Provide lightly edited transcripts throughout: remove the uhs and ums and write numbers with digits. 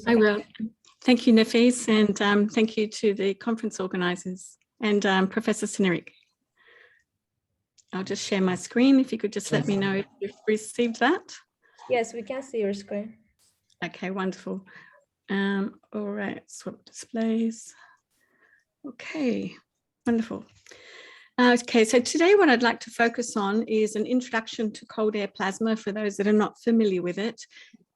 I will. Thank you, Nafis, and thank you to the conference organisers and Professor Sinerik. I'll just share my screen. If you could just let me know if you've received that. Yes, we can see your screen. Okay, wonderful. All right, swap displays. Okay, wonderful. Okay, so today what I'd like to focus on is an introduction to cold air plasma for those that are not familiar with it.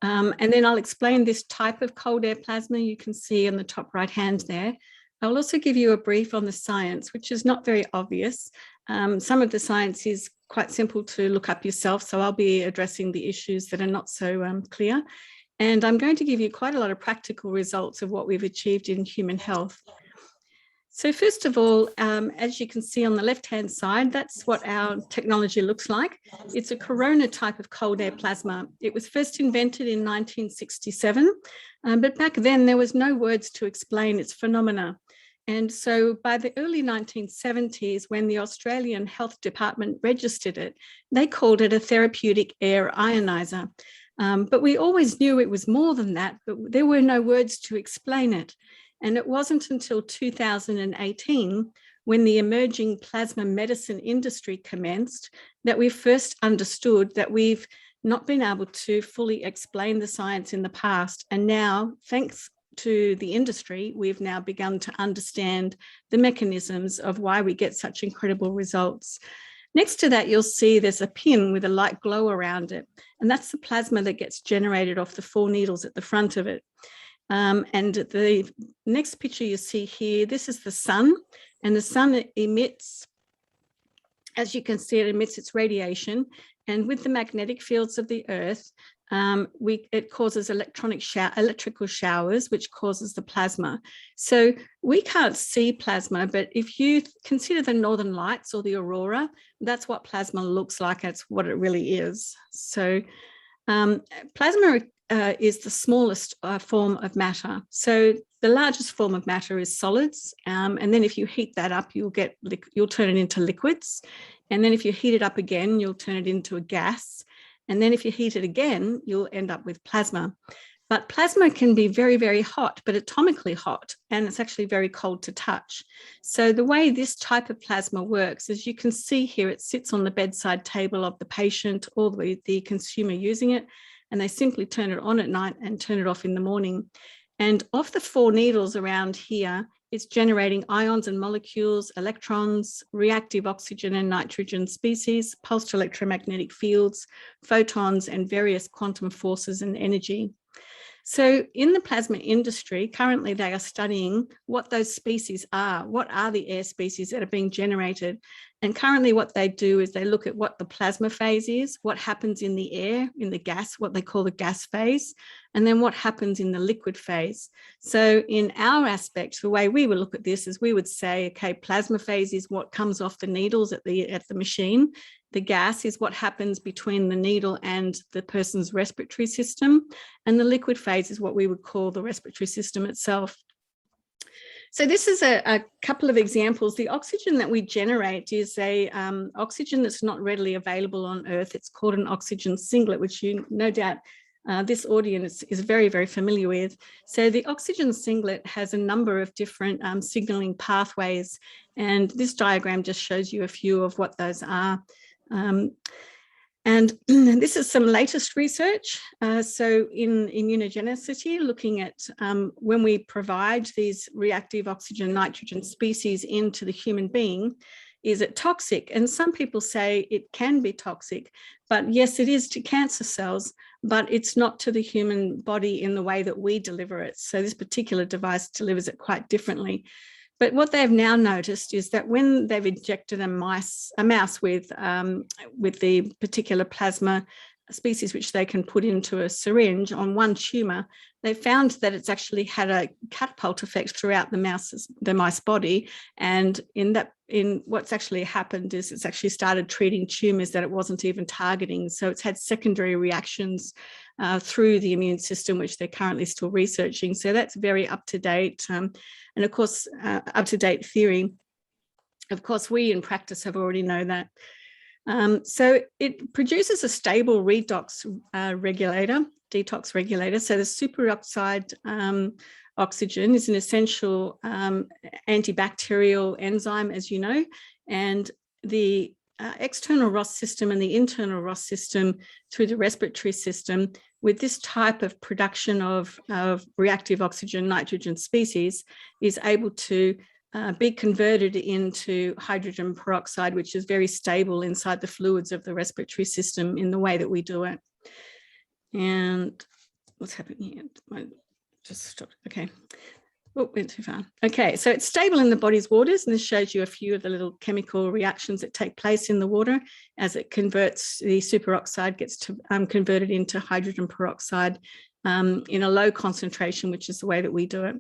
And then I'll explain this type of cold air plasma you can see on the top right hand there. I'll also give you a brief on the science, which is not very obvious. Some of the science is quite simple to look up yourself, so I'll be addressing the issues that are not so clear. And I'm going to give you quite a lot of practical results of what we've achieved in human health. So first of all, as you can see on the left-hand side, that's what our technology looks like. It's a corona type of cold air plasma. It was first invented in 1967, but back then there was no words to explain its phenomena. And so by the early 1970s, when the Australian Health Department registered it, they called it a therapeutic air ionizer. But we always knew it was more than that, but there were no words to explain it. And it wasn't until 2018, when the emerging plasma medicine industry commenced, that we first understood that we've not been able to fully explain the science in the past. And now, thanks to the industry, we've now begun to understand the mechanisms of why we get such incredible results. Next to that, you'll see there's a pin with a light glow around it. And that's the plasma that gets generated off the 4 needles at the front of it. And the next picture you see here, this is the sun, and the sun emits, as you can see, it emits its radiation, and with the magnetic fields of the earth, it causes electrical showers, which causes the plasma. So we can't see plasma, but if you consider the northern lights or the aurora, that's what plasma looks like. That's what it really is. So plasma is the smallest form of matter. So the largest form of matter is solids, and then if you heat that up, you'll turn it into liquids, and then if you heat it up again, you'll turn it into a gas, and then if you heat it again, you'll end up with plasma. But plasma can be very, very hot, but atomically hot, and it's actually very cold to touch. So the way this type of plasma works, as you can see here, it sits on the bedside table of the patient or the consumer using it, and they simply turn it on at night and turn it off in the morning. And off the 4 needles around here, it's generating ions and molecules, electrons, reactive oxygen and nitrogen species, pulsed electromagnetic fields, photons, and various quantum forces and energy. So in the plasma industry, currently they are studying what those species are. What are the air species that are being generated? And currently what they do is they look at what the plasma phase is, what happens in the air, in the gas, what they call the gas phase, and then what happens in the liquid phase. So in our aspect, the way we would look at this is we would say, okay, plasma phase is what comes off the needles at the machine. The gas is what happens between the needle and the person's respiratory system. And the liquid phase is what we would call the respiratory system itself. So this is a couple of examples. The oxygen that we generate is a oxygen that's not readily available on Earth. It's called an oxygen singlet, which you no doubt this audience is very, very familiar with. So the oxygen singlet has a number of different signaling pathways. And this diagram just shows you a few of what those are. And this is some latest research. So in immunogenicity, looking at when we provide these reactive oxygen nitrogen species into the human being, is it toxic? And some people say it can be toxic, but yes, it is to cancer cells, but it's not to the human body in the way that we deliver it. So this particular device delivers it quite differently. But what they've now noticed is that when they've injected a mouse with the particular plasma species, which they can put into a syringe on one tumor, they found that it's actually had a catapult effect throughout the mice body. And in what's actually happened is it's actually started treating tumors that it wasn't even targeting. So it's had secondary reactions through the immune system, which they're currently still researching. So that's very up to date. And of course, up-to-date theory. Of course, we in practice have already known that. So it produces a stable redox regulator detox regulator. So the superoxide oxygen is an essential antibacterial enzyme, as you know, and the external ROS system and the internal ROS system through the respiratory system, with this type of production of reactive oxygen nitrogen species, is able to be converted into hydrogen peroxide, which is very stable inside the fluids of the respiratory system in the way that we do it. And what's happening here? I just stopped. Okay. Oh, went too far. Okay, so it's stable in the body's waters, and this shows you a few of the little chemical reactions that take place in the water as it converts, the superoxide gets to, converted into hydrogen peroxide in a low concentration, which is the way that we do it.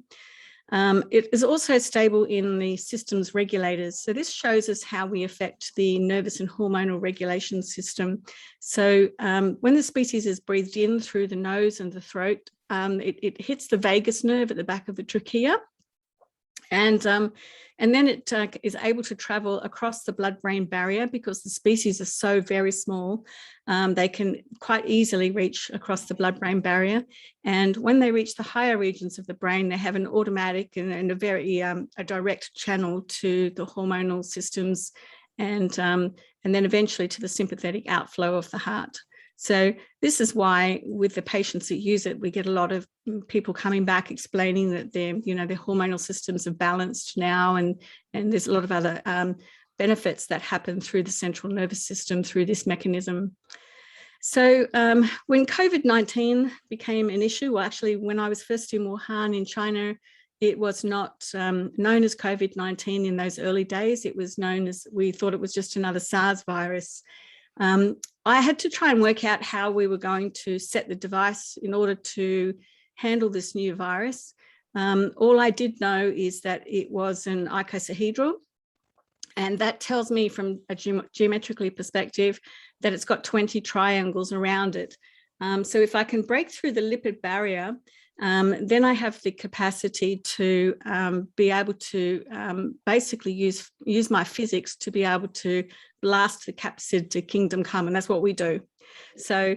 It is also stable in the system's regulators. So this shows us how we affect the nervous and hormonal regulation system. So when the species is breathed in through the nose and the throat, it hits the vagus nerve at the back of the trachea. And then it is able to travel across the blood-brain barrier because the species are so very small. They can quite easily reach across the blood-brain barrier. And when they reach the higher regions of the brain, they have an automatic and a very a direct channel to the hormonal systems, and then eventually to the sympathetic outflow of the heart. So this is why with the patients that use it, we get a lot of people coming back explaining that their hormonal systems are balanced now, and there's a lot of other benefits that happen through the central nervous system through this mechanism. So when COVID-19 became an issue, well, actually when I was first in Wuhan in China, it was not known as COVID-19 in those early days. It was known as, we thought it was just another SARS virus. I had to try and work out how we were going to set the device in order to handle this new virus. All I did know is that it was an icosahedral, and that tells me from a geometrically perspective that it's got 20 triangles around it. So if I can break through the lipid barrier, then I have the capacity to be able to basically use my physics to be able to blast the capsid to kingdom come, and that's what we do. So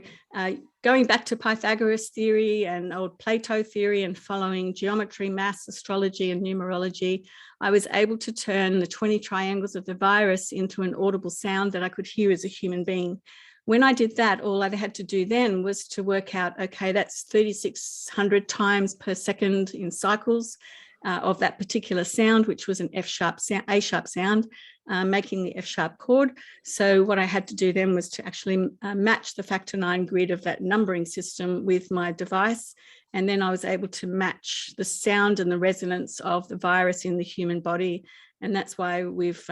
going back to Pythagoras theory and old Plato theory and following geometry, maths, astrology and numerology, I was able to turn the 20 triangles of the virus into an audible sound that I could hear as a human being. When I did that, all I had to do then was to work out, okay, that's 3,600 times per second in cycles of that particular sound, which was an F-sharp sound, A-sharp sound, making the F-sharp chord. So what I had to do then was to actually match the factor 9 grid of that numbering system with my device. And then I was able to match the sound and the resonance of the virus in the human body. And that's why we've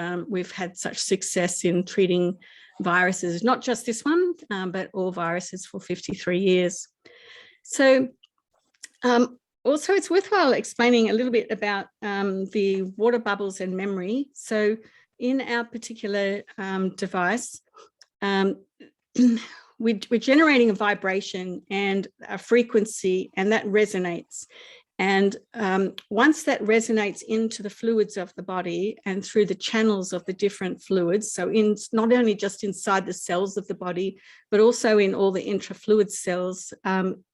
had such success in treating viruses, not just this one, but all viruses for 53 years. So also it's worthwhile explaining a little bit about the water bubbles and memory. So in our particular device, we're generating a vibration and a frequency, and that resonates. And once that resonates into the fluids of the body and through the channels of the different fluids, so in not only just inside the cells of the body, but also in all the intrafluid cells,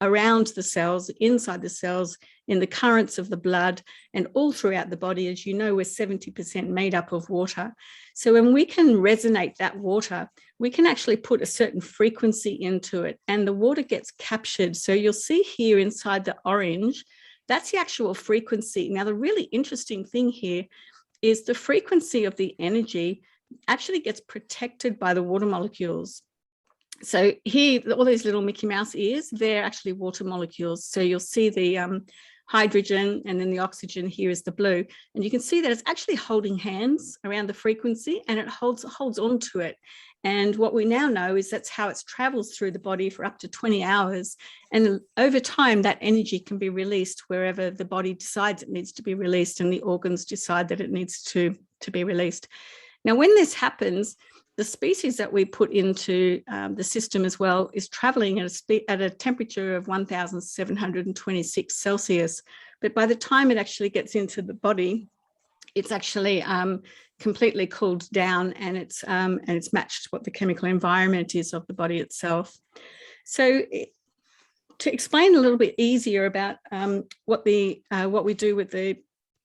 around the cells, inside the cells, in the currents of the blood, and all throughout the body. As you know, we're 70% made up of water. So when we can resonate that water, we can actually put a certain frequency into it, and the water gets captured. So you'll see here inside the orange, that's the actual frequency. Now, the really interesting thing here is the frequency of the energy actually gets protected by the water molecules. So here, all these little Mickey Mouse ears, they're actually water molecules. So you'll see the hydrogen, and then the oxygen here is the blue. And you can see that it's actually holding hands around the frequency, and it holds on to it. And what we now know is that's how it travels through the body for up to 20 hours. And over time, that energy can be released wherever the body decides it needs to be released and the organs decide that it needs to be released. Now, when this happens, the species that we put into the system as well is traveling at a temperature of 1,726 Celsius. But by the time it actually gets into the body, it's actually completely cooled down, and it's matched what the chemical environment is of the body itself. So to explain a little bit easier about what we do with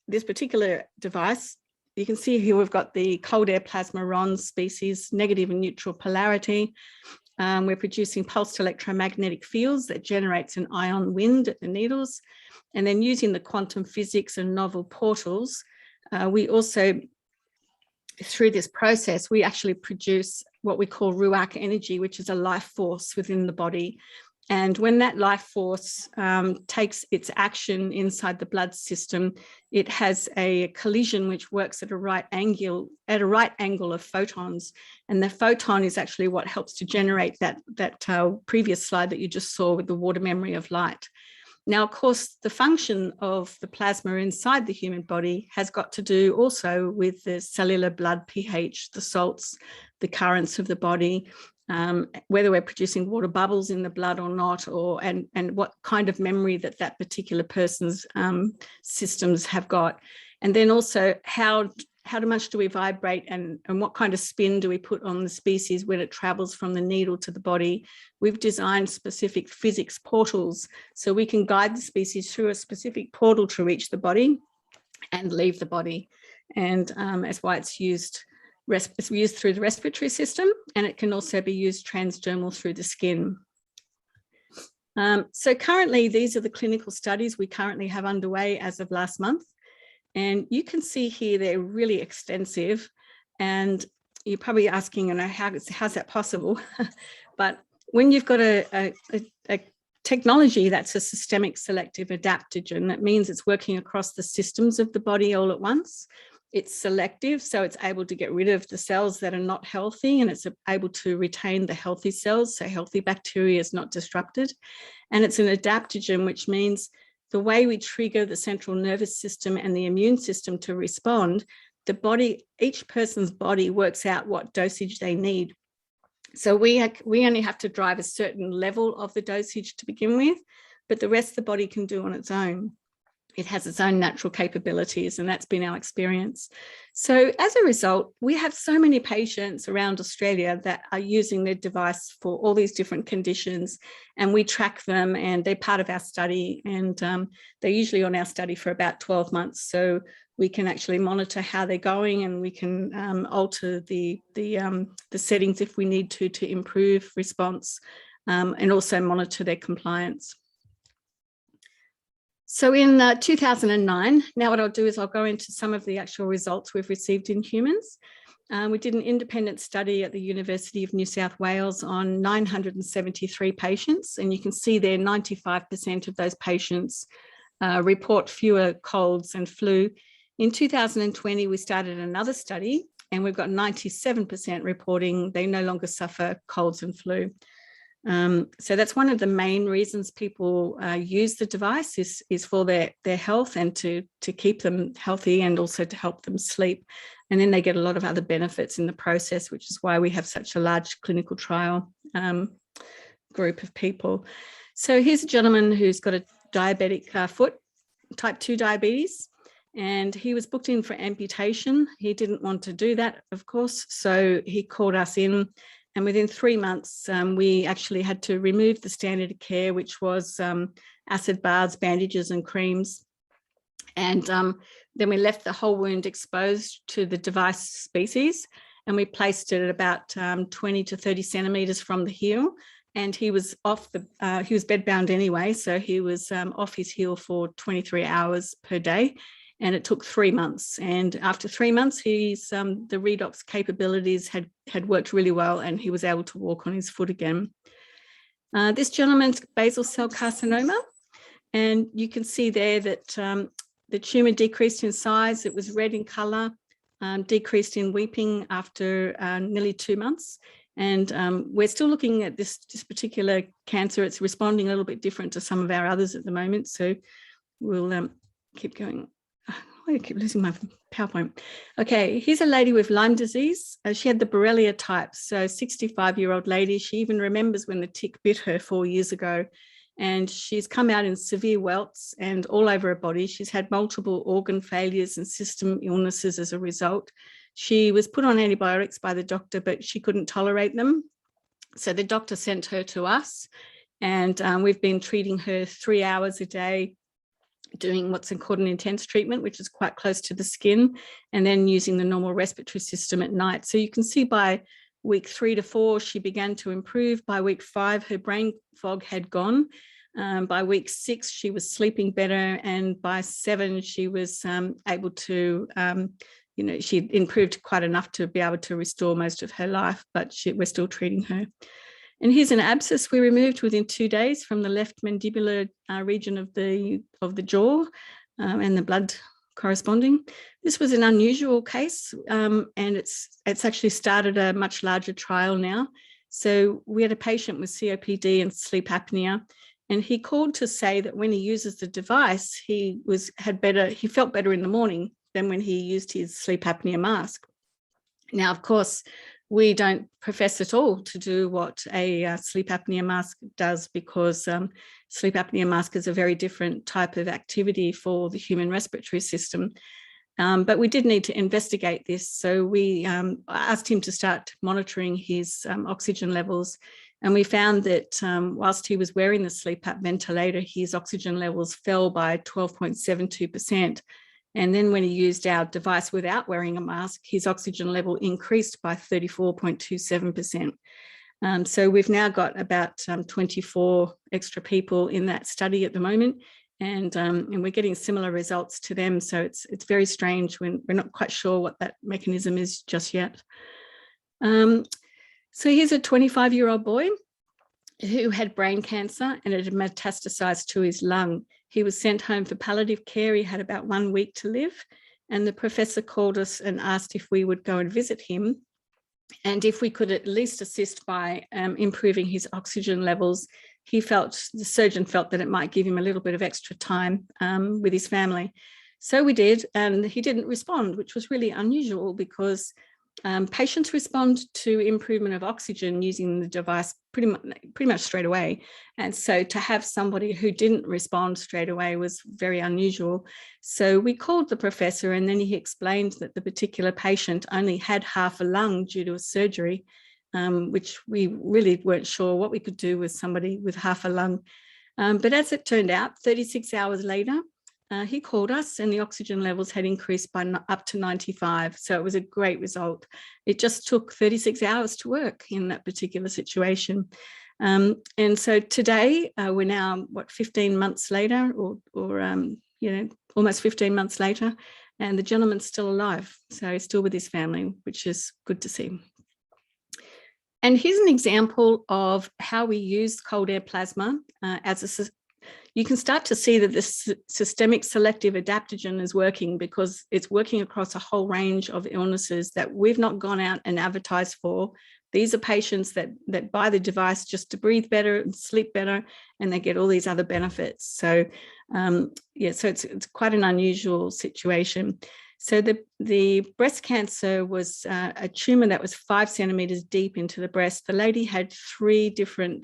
this particular device, you can see here we've got the cold air plasma RON species, negative and neutral polarity. We're producing pulsed electromagnetic fields that generates an ion wind at the needles. And then using the quantum physics and novel portals, we also, through this process, we actually produce what we call ruach energy, which is a life force within the body. And when that life force takes its action inside the blood system, it has a collision which works at a right angle of photons. And the photon is actually what helps to generate that previous slide that you just saw with the water memory of light. Now, of course, the function of the plasma inside the human body has got to do also with the cellular blood pH, the salts, the currents of the body, whether we're producing water bubbles in the blood or not, and what kind of memory that particular person's systems have got. And then also how much do we vibrate and what kind of spin do we put on the species when it travels from the needle to the body. We've designed specific physics portals so we can guide the species through a specific portal to reach the body and leave the body. And that's why it's used through the respiratory system, and it can also be used transdermal through the skin. So currently, these are the clinical studies we currently have underway as of last month. And you can see here, they're really extensive. And you're probably asking, how's that possible? But when you've got a technology that's a systemic selective adaptogen, that means it's working across the systems of the body all at once. It's selective, so it's able to get rid of the cells that are not healthy, and it's able to retain the healthy cells, so healthy bacteria is not disrupted. And it's an adaptogen, which means the way we trigger the central nervous system and the immune system to respond, each person's body works out what dosage they need. So we only have to drive a certain level of the dosage to begin with, but the rest the body can do on its own. It has its own natural capabilities, and that's been our experience. So as a result, we have so many patients around Australia that are using their device for all these different conditions, and we track them, and they're part of our study, and they're usually on our study for about 12 months. So we can actually monitor how they're going, and we can alter the settings if we need to improve response, and also monitor their compliance. So in 2009, now what I'll do is I'll go into some of the actual results we've received in humans. We did an independent study at the University of New South Wales on 973 patients, and you can see there 95% of those patients report fewer colds and flu. In 2020, we started another study, and we've got 97% reporting they no longer suffer colds and flu. So that's one of the main reasons people use the device is for their health and to keep them healthy, and also to help them sleep. And then they get a lot of other benefits in the process, which is why we have such a large clinical trial group of people. So here's a gentleman who's got a diabetic foot, type 2 diabetes, and he was booked in for amputation. He didn't want to do that, of course, so he called us in. And within 3 months, we actually had to remove the standard of care, which was acid baths, bandages and creams. And then we left the whole wound exposed to the device species, and we placed it at about 20 to 30 centimetres from the heel. And he was he was bedbound anyway, so he was off his heel for 23 hours per day. And it took 3 months. And after 3 months, the redox capabilities had worked really well, and he was able to walk on his foot again. This gentleman's basal cell carcinoma, and you can see there that the tumour decreased in size. It was red in colour, decreased in weeping after nearly 2 months. And we're still looking at this particular cancer. It's responding a little bit different to some of our others at the moment. So we'll keep going. I keep losing my PowerPoint. Okay, here's a lady with Lyme disease. She had the Borelia type, so 65-year-old lady. She even remembers when the tick bit her 4 years ago, and she's come out in severe welts and all over her body. She's had multiple organ failures and system illnesses as a result. She was put on antibiotics by the doctor, but she couldn't tolerate them. So the doctor sent her to us, And we've been treating her 3 hours a day, doing what's called an intense treatment, which is quite close to the skin, and then using the normal respiratory system at night. So you can see by week 3 to 4, she began to improve. By week 5, her brain fog had gone. By week 6, she was sleeping better. And by 7, she was able to, she improved quite enough to be able to restore most of her life, but we're still treating her. And here's an abscess we removed within 2 days from the left mandibular region of the jaw, and the blood corresponding. This was an unusual case, and it's actually started a much larger trial now. So we had a patient with COPD and sleep apnea, and he called to say that when he uses the device, he felt better in the morning than when he used his sleep apnea mask. Now, of course, we don't profess at all to do what a sleep apnea mask does, because sleep apnea mask is a very different type of activity for the human respiratory system. But we did need to investigate this. So we asked him to start monitoring his oxygen levels. And we found that whilst he was wearing the CPAP ventilator, his oxygen levels fell by 12.72%. And then when he used our device without wearing a mask, his oxygen level increased by 34.27%. So we've now got about 24 extra people in that study at the moment, and we're getting similar results to them. So it's very strange when we're not quite sure what that mechanism is just yet. So here's a 25-year-old boy who had brain cancer, and it had metastasized to his lung. He was sent home for palliative care. He had about 1 week to live, and the professor called us and asked if we would go and visit him, and if we could at least assist by improving his oxygen levels. The surgeon felt that it might give him a little bit of extra time with his family. So we did, and he didn't respond, which was really unusual, because patients respond to improvement of oxygen using the device pretty much straight away. And so to have somebody who didn't respond straight away was very unusual. So we called the professor, and then he explained that the particular patient only had half a lung due to a surgery, which we really weren't sure what we could do with somebody with half a lung. But as it turned out, 36 hours later, he called us, and the oxygen levels had increased by up to 95. So it was a great result. It just took 36 hours to work in that particular situation. And so today we're now, 15 months later, or almost 15 months later, and the gentleman's still alive. So he's still with his family, which is good to see. And here's an example of how we use cold air plasma you can start to see that this systemic selective adaptogen is working, because it's working across a whole range of illnesses that we've not gone out and advertised for. These are patients that buy the device just to breathe better and sleep better, and they get all these other benefits. So so it's quite an unusual situation. So the breast cancer was a tumor that was 5 centimeters deep into the breast. The lady had 3 different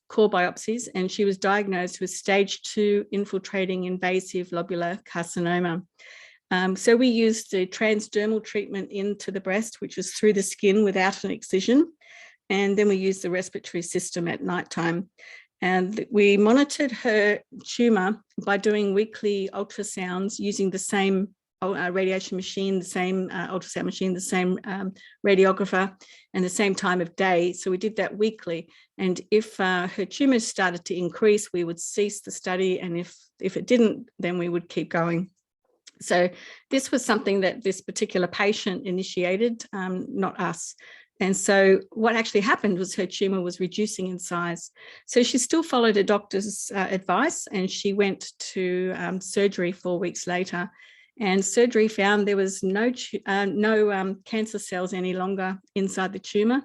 core biopsies, and she was diagnosed with stage 2 infiltrating invasive lobular carcinoma. So we used the transdermal treatment into the breast, which was through the skin without an excision. And then we used the respiratory system at nighttime. And we monitored her tumor by doing weekly ultrasounds using the same radiation machine, the same ultrasound machine, the same radiographer, and the same time of day. So we did that weekly. And if her tumor started to increase, we would cease the study. And if it didn't, then we would keep going. So this was something that this particular patient initiated, not us. And so what actually happened was her tumor was reducing in size. So she still followed a doctor's advice, and she went to surgery 4 weeks later. And surgery found there was no cancer cells any longer inside the tumor,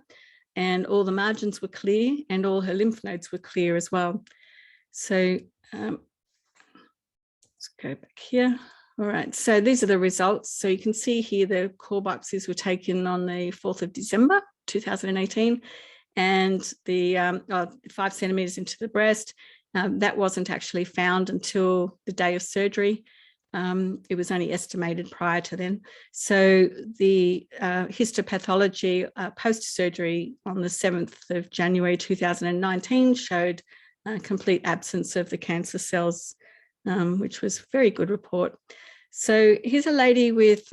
and all the margins were clear, and all her lymph nodes were clear as well. So let's go back here. All right, so these are the results. So you can see here the core biopsies were taken on the 4th of December, 2018, and the 5 centimeters into the breast. That wasn't actually found until the day of surgery. It was only estimated prior to then. So the histopathology post-surgery on the 7th of January 2019 showed complete absence of the cancer cells, which was a very good report. So here's a lady with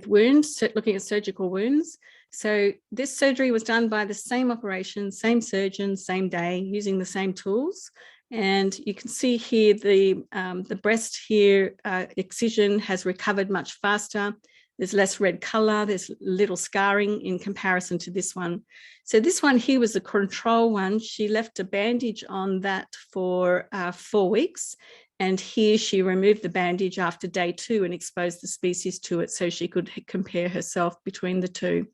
wounds, looking at surgical wounds. So this surgery was done by the same operation, same surgeon, same day, using the same tools. And you can see here the breast here, excision has recovered much faster. There's less red color, there's little scarring in comparison to this one. So this one here was the control one. She left a bandage on that for 4 weeks. And here she removed the bandage after day 2 and exposed the species to it so she could compare herself between the two.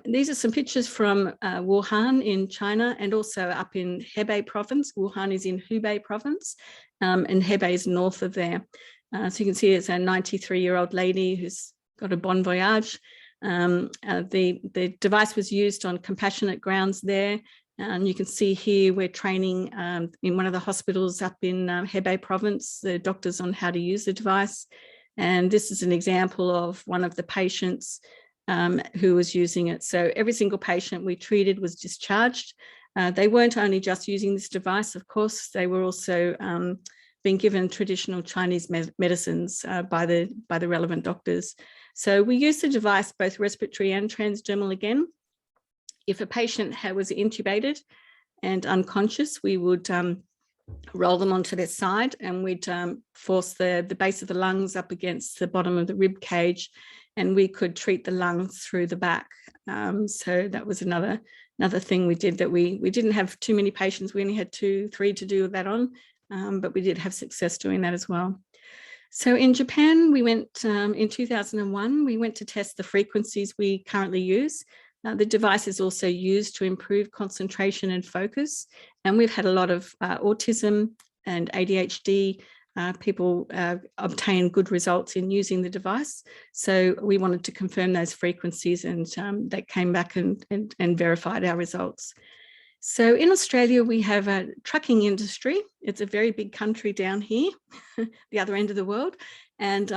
These are some pictures from Wuhan in China and also up in Hebei province. Wuhan is in Hubei province and Hebei is north of there. So you can see it's a 93-year-old lady who's got a bon voyage. The device was used on compassionate grounds there. And you can see here we're training in one of the hospitals up in Hebei province, the doctors on how to use the device. And this is an example of one of the patients who was using it. So every single patient we treated was discharged. They weren't only just using this device, of course, they were also being given traditional Chinese medicines by the relevant doctors. So we used the device both respiratory and transdermal again. If a patient was intubated and unconscious, we would roll them onto their side and we'd force the base of the lungs up against the bottom of the rib cage, and we could treat the lungs through the back. So that was another thing we did, that we didn't have too many patients. We only had 2-3 to do that on, but we did have success doing that as well. So in Japan, we went in 2001, we went to test the frequencies we currently use. The device is also used to improve concentration and focus. And we've had a lot of autism and ADHD people obtain good results in using the device. So we wanted to confirm those frequencies, and they came back and verified our results. So in Australia, we have a trucking industry. It's a very big country down here, the other end of the world. And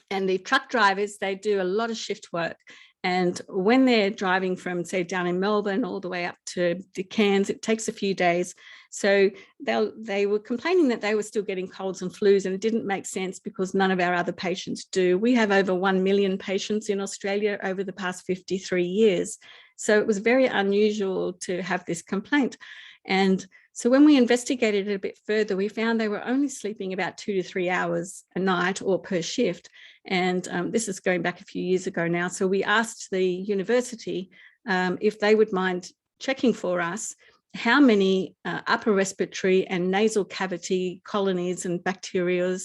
the truck drivers, they do a lot of shift work. And when they're driving from, say, down in Melbourne all the way up to Cairns, it takes a few days. So they were complaining that they were still getting colds and flus, and it didn't make sense because none of our other patients do. We have over 1 million patients in Australia over the past 53 years. So it was very unusual to have this complaint. And so when we investigated it a bit further, we found they were only sleeping about 2 to 3 hours a night or per shift. And this is going back a few years ago now. So we asked the university if they would mind checking for us how many upper respiratory and nasal cavity colonies and bacteria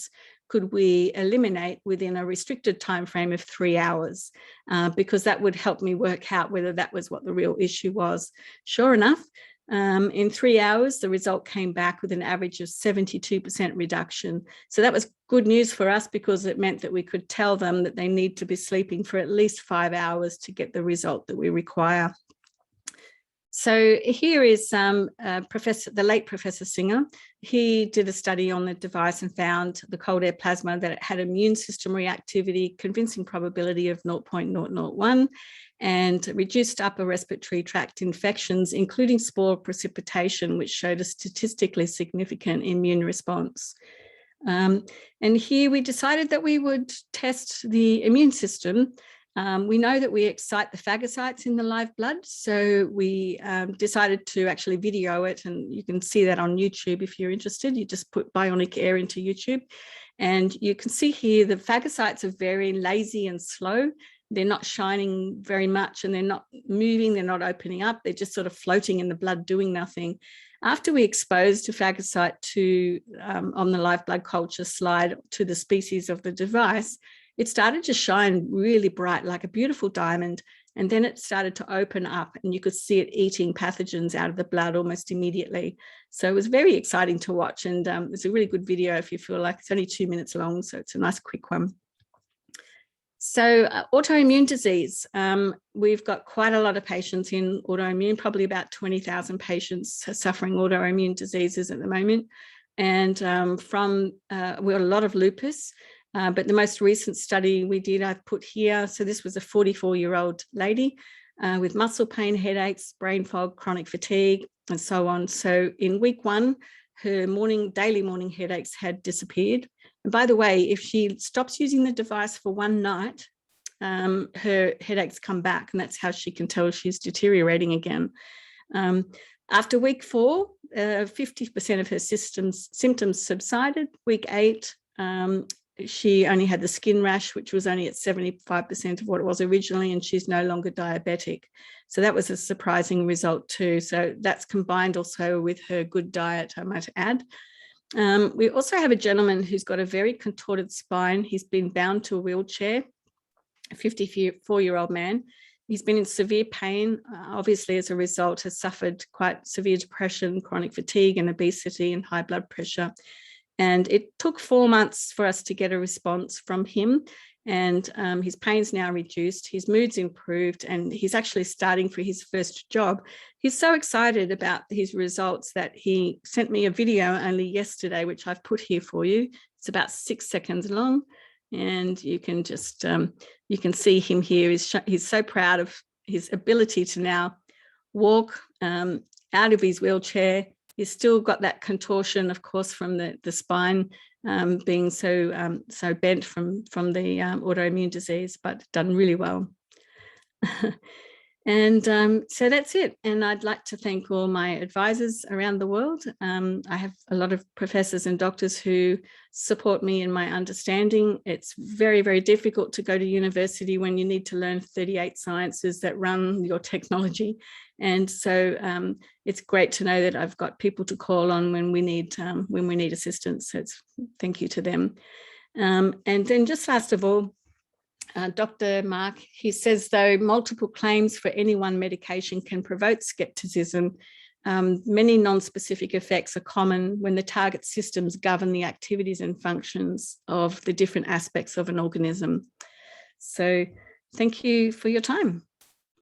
could we eliminate within a restricted time frame of 3 hours, because that would help me work out whether that was what the real issue was. Sure enough, in 3 hours, the result came back with an average of 72% reduction. So that was good news for us because it meant that we could tell them that they need to be sleeping for at least 5 hours to get the result that we require. So here is the late Professor Singer. He did a study on the device and found the cold air plasma that it had immune system reactivity, convincing probability of 0.001, and reduced upper respiratory tract infections, including spore precipitation, which showed a statistically significant immune response. And here we decided that we would test the immune system. We know that we excite the phagocytes in the live blood, so we decided to actually video it, and you can see that on YouTube if you're interested. You just put bionic air into YouTube, and you can see here the phagocytes are very lazy and slow. They're not shining very much, and they're not moving, they're not opening up, they're just sort of floating in the blood doing nothing. After we exposed a phagocyte to, on the live blood culture slide, to the species of the device, it started to shine really bright like a beautiful diamond, and then it started to open up and you could see it eating pathogens out of the blood almost immediately. So it was very exciting to watch, and it's a really good video if you feel like. It's only 2 minutes long, so it's a nice quick one. So autoimmune disease, we've got quite a lot of patients in autoimmune, probably about 20,000 patients suffering autoimmune diseases at the moment. And from we got a lot of lupus, but the most recent study we did, I've put here. So this was a 44-year-old lady with muscle pain, headaches, brain fog, chronic fatigue, and so on. So in week 1, her daily morning headaches had disappeared. And by the way, if she stops using the device for one night, her headaches come back, and that's how she can tell she's deteriorating again. After week 4, 50% of her symptoms subsided. Week 8, she only had the skin rash, which was only at 75% of what it was originally, and she's no longer diabetic. So that was a surprising result too. So that's combined also with her good diet, I might add. We also have a gentleman who's got a very contorted spine. He's been bound to a wheelchair, a 54-year-old man. He's been in severe pain, obviously as a result, has suffered quite severe depression, chronic fatigue and obesity and high blood pressure. And it took 4 months for us to get a response from him. And his pain's now reduced, his mood's improved, and he's actually starting for his first job. He's so excited about his results that he sent me a video only yesterday, which I've put here for you. It's about 6 seconds long. And you can just, you can see him here. He's so proud of his ability to now walk out of his wheelchair. He's still got that contortion, of course, from the spine being so bent from the autoimmune disease, but done really well. And so that's it. And I'd like to thank all my advisors around the world. I have a lot of professors and doctors who support me in my understanding. It's very, very difficult to go to university when you need to learn 38 sciences that run your technology. And so it's great to know that I've got people to call on when we need assistance. So thank you to them. And then just last of all, Dr. Mark, he says, though multiple claims for any one medication can provoke skepticism, many non-specific effects are common when the target systems govern the activities and functions of the different aspects of an organism. So thank you for your time.